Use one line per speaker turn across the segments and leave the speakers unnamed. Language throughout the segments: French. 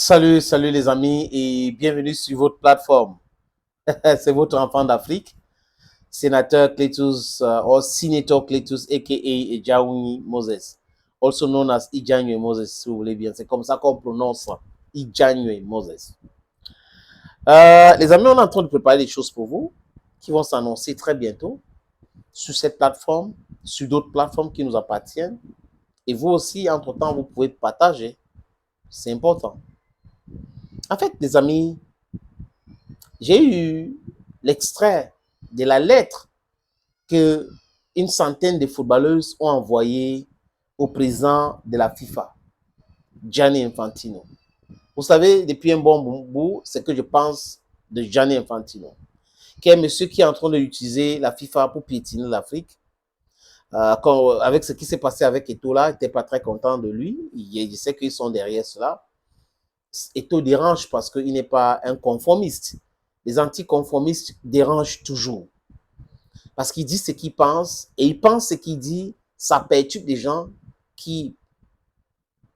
Salut les amis et bienvenue sur votre plateforme. C'est votre enfant d'Afrique, sénateur Cletus, or Senator Cletus, a.k.a. Ijaoui Moses, also known as Ijanwe Moses, si vous voulez bien. C'est comme ça qu'on prononce Ijanwe Moses. Les amis, on est en train de préparer des choses pour vous qui vont s'annoncer très bientôt sur cette plateforme, sur d'autres plateformes qui nous appartiennent. Et vous aussi, entre-temps, vous pouvez partager. C'est important. En fait, les amis, j'ai eu l'extrait de la lettre que une centaine de footballeuses ont envoyée au président de la FIFA, Gianni Infantino. Vous savez, depuis un bon bout, c'est que je pense de Gianni Infantino, qui est monsieur qui est en train d'utiliser la FIFA pour piétiner l'Afrique. Avec ce qui s'est passé avec Eto'o là, il n'était pas très content de lui. Je sais qu'ils sont derrière cela. Eto'o dérange parce qu'il n'est pas un conformiste. Les anticonformistes dérangent toujours. Parce qu'il dit ce qu'il pense, et il pense ce qu'il dit, ça perturbe des gens qui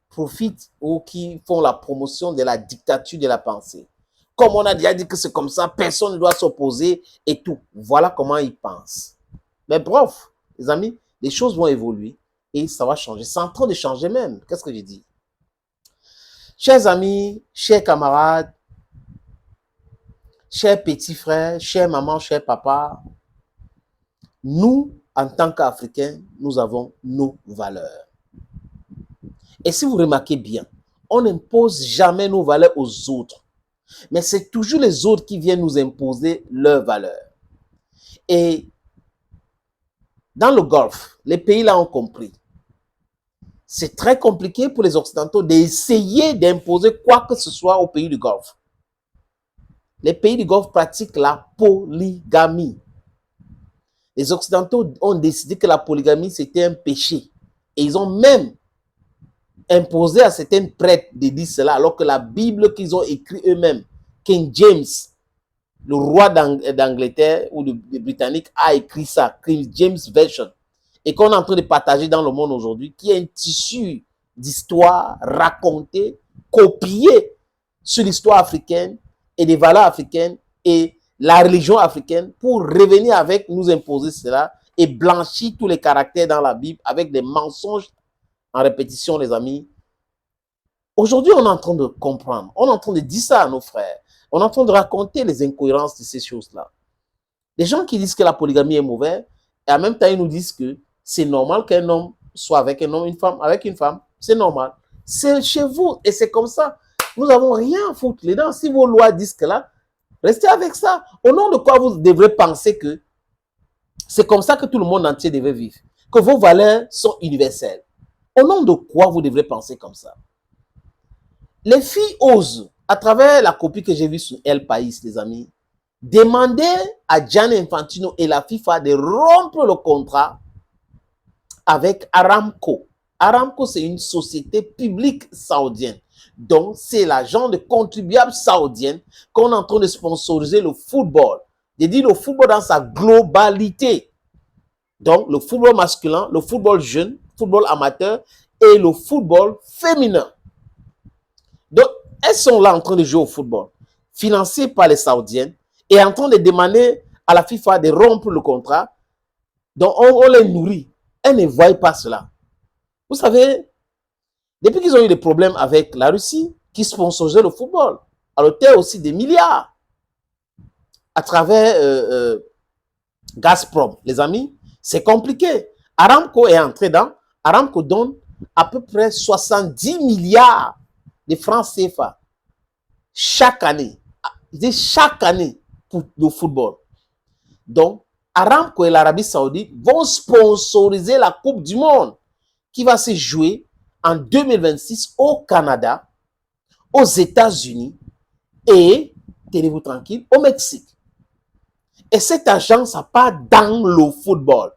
profitent ou qui font la promotion de la dictature de la pensée. Comme on a déjà dit que c'est comme ça, personne ne doit s'opposer et tout. Voilà comment il pense. Mais bref, les amis, les choses vont évoluer et ça va changer. C'est en train de changer même. Qu'est-ce que j'ai dit? Chers amis, chers camarades, chers petits frères, chers mamans, chers papas, nous, en tant qu'Africains, nous avons nos valeurs. Et si vous remarquez bien, on n'impose jamais nos valeurs aux autres. Mais c'est toujours les autres qui viennent nous imposer leurs valeurs. Et dans le Golfe, les pays là ont compris. C'est très compliqué pour les Occidentaux d'essayer d'imposer quoi que ce soit aux pays du Golfe. Les pays du Golfe pratiquent la polygamie. Les Occidentaux ont décidé que la polygamie, c'était un péché. Et ils ont même imposé à certains prêtres de dire cela, alors que la Bible qu'ils ont écrite eux-mêmes, King James, le roi d'Angleterre ou de Britannique, a écrit ça, King James Version, et qu'on est en train de partager dans le monde aujourd'hui, qui est un tissu d'histoire racontée, copiée sur l'histoire africaine et des valeurs africaines et la religion africaine pour revenir avec, nous imposer cela et blanchir tous les caractères dans la Bible avec des mensonges en répétition, les amis. Aujourd'hui, on est en train de comprendre, on est en train de dire ça à nos frères, on est en train de raconter les incohérences de ces choses-là. Les gens qui disent que la polygamie est mauvaise, et en même temps, ils nous disent que c'est normal qu'un homme soit avec un homme, une femme avec une femme, c'est normal. C'est chez vous et c'est comme ça. Nous n'avons rien à foutre les dents. Si vos lois disent que là, restez avec ça. Au nom de quoi vous devrez penser que c'est comme ça que tout le monde entier devait vivre, que vos valeurs sont universelles. Au nom de quoi vous devrez penser comme ça? Les filles osent, à travers la copie que j'ai vue sur El País, les amis, demander à Gianni Infantino et la FIFA de rompre le contrat avec Aramco. Aramco, c'est une société publique saoudienne. Donc, c'est l'argent de contribuables saoudiens qu'on est en train de sponsoriser le football. Je dis le football dans sa globalité. Donc, le football masculin, le football jeune, football amateur et le football féminin. Donc, elles sont là en train de jouer au football, financées par les Saoudiennes, et en train de demander à la FIFA de rompre le contrat. Donc, on les nourrit. Elles ne voient pas cela. Vous savez, depuis qu'ils ont eu des problèmes avec la Russie, qui sponsorisait le football, à l'auteur aussi des milliards, à travers Gazprom, les amis, c'est compliqué. Aramco est entré dans, Aramco donne à peu près 70 milliards de francs CFA chaque année. Chaque année pour le football. Donc, Aramco et l'Arabie Saoudite vont sponsoriser la Coupe du Monde qui va se jouer en 2026 au Canada, aux États-Unis et, tenez-vous tranquille, au Mexique. Et cet argent, ça part dans le football.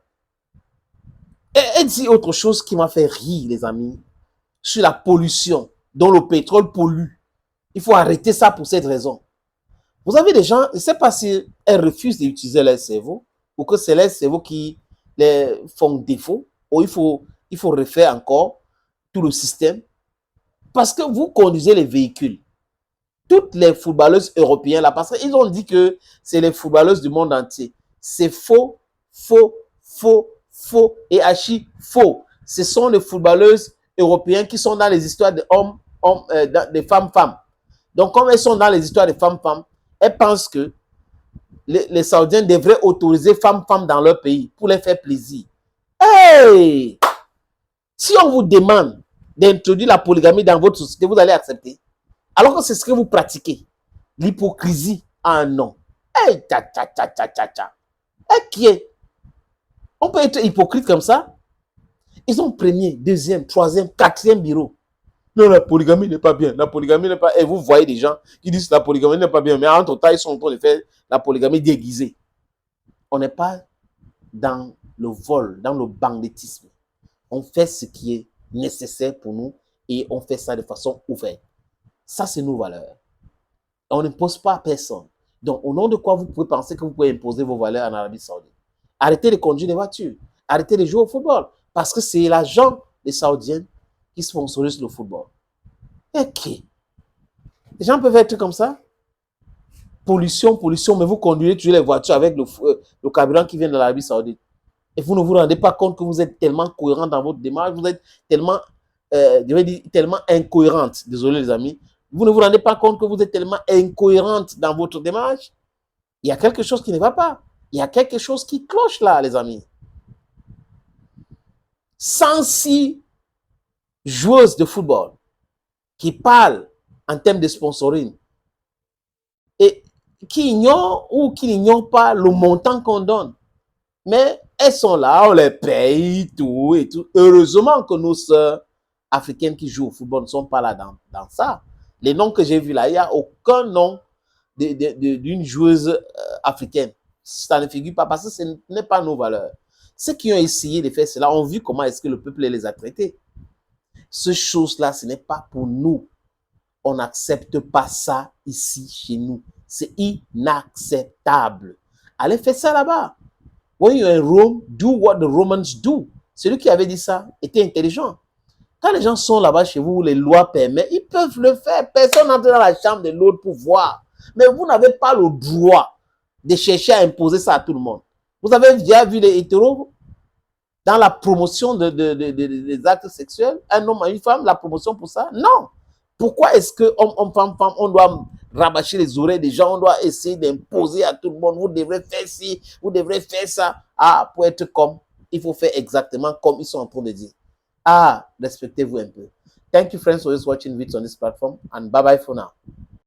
Et elle dit autre chose qui m'a fait rire, les amis, sur la pollution, dont le pétrole pollue. Il faut arrêter ça pour cette raison. Vous avez des gens, je ne sais pas si elles refusent d'utiliser leur cerveau ou que c'est leur cerveau qui les font défaut, ou il faut refaire encore tout le système. Parce que vous conduisez les véhicules. toutes les footballeuses européennes là, parce qu'ils ont dit que c'est les footballeuses du monde entier. C'est faux, faux, faux, faux et archi faux. Ce sont les footballeuses européennes qui sont dans les histoires de hommes, de femmes. Donc, comme elles sont dans les histoires de femmes, elles pensent que les Saoudiens devraient autoriser femmes dans leur pays pour les faire plaisir. Hey! Si on vous demande d'introduire la polygamie dans votre société, vous allez accepter. Alors que c'est ce que vous pratiquez. L'hypocrisie a un nom. Hey, qui est? On peut être hypocrite comme ça. Ils ont premier, deuxième, troisième, quatrième bureau. Non, la polygamie n'est pas bien. La polygamie n'est pas... Et vous voyez des gens qui disent que la polygamie n'est pas bien. Mais entre temps, ils sont en train de faire la polygamie déguisée. On n'est pas dans le vol, dans le banditisme. On fait ce qui est nécessaire pour nous et on fait ça de façon ouverte. Ça, c'est nos valeurs. On n'impose pas à personne. Donc, au nom de quoi vous pouvez penser que vous pouvez imposer vos valeurs en Arabie Saoudite? Arrêtez de conduire des voitures. Arrêtez de jouer au football. Parce que c'est l'argent des Saoudiens qui sponsorisent le football. Ok. Les gens peuvent être comme ça. Pollution, mais vous conduisez toujours les voitures avec le carburant qui vient de l'Arabie Saoudite. Et vous ne vous rendez pas compte que vous êtes tellement cohérent dans votre démarche, vous êtes tellement, je vais dire, tellement incohérente. Désolé les amis. Vous ne vous rendez pas compte que vous êtes tellement incohérente dans votre démarche. Il y a quelque chose qui ne va pas. Il y a quelque chose qui cloche là, les amis. 106 joueuses de football qui parlent en termes de sponsoring et qui ignorent ou qui n'ignorent pas le montant qu'on donne. Mais elles sont là, on les paye, tout et tout. Heureusement que nos sœurs africaines qui jouent au football ne sont pas là dans ça. Les noms que j'ai vus là, il n'y a aucun nom d'une joueuse africaine. Ça ne figure pas parce que ce n'est pas nos valeurs. Ceux qui ont essayé de faire cela ont vu comment est-ce que le peuple les a traités. Ces choses-là, ce n'est pas pour nous. On n'accepte pas ça ici, chez nous. C'est inacceptable. Allez faire ça là-bas. When you're in Rome, do what the Romans do. Celui qui avait dit ça était intelligent. Quand les gens sont là-bas chez vous, les lois permettent, ils peuvent le faire. Personne n'entre dans la chambre de l'autre pour voir. Mais vous n'avez pas le droit de chercher à imposer ça à tout le monde. Vous avez déjà vu les hétéros dans la promotion des actes sexuels, un homme à une femme, la promotion pour ça? Non. Pourquoi est-ce que homme, femme, on doit rabâcher les oreilles des gens, on doit essayer d'imposer à tout le monde, vous devrez faire ci, vous devrez faire ça. Ah, pour être comme, il faut faire exactement comme ils sont en train de dire. Ah, respectez-vous un peu. Thank you friends for watching videos on this platform and bye bye for now.